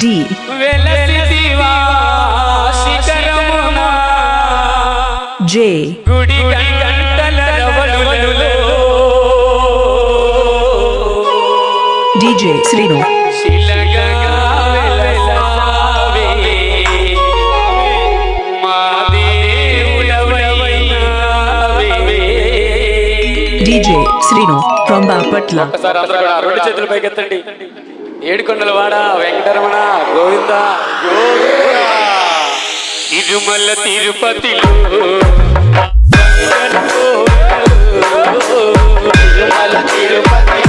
D. J. DJ Srinu. DJ Srinu from Bapatla. చేతులు పైకెత్తండి. ఏడుకొండలవాడ వెంకటరమణ గోవింద తిరుమల తిరుపతిలో తిరుమల తిరుపతి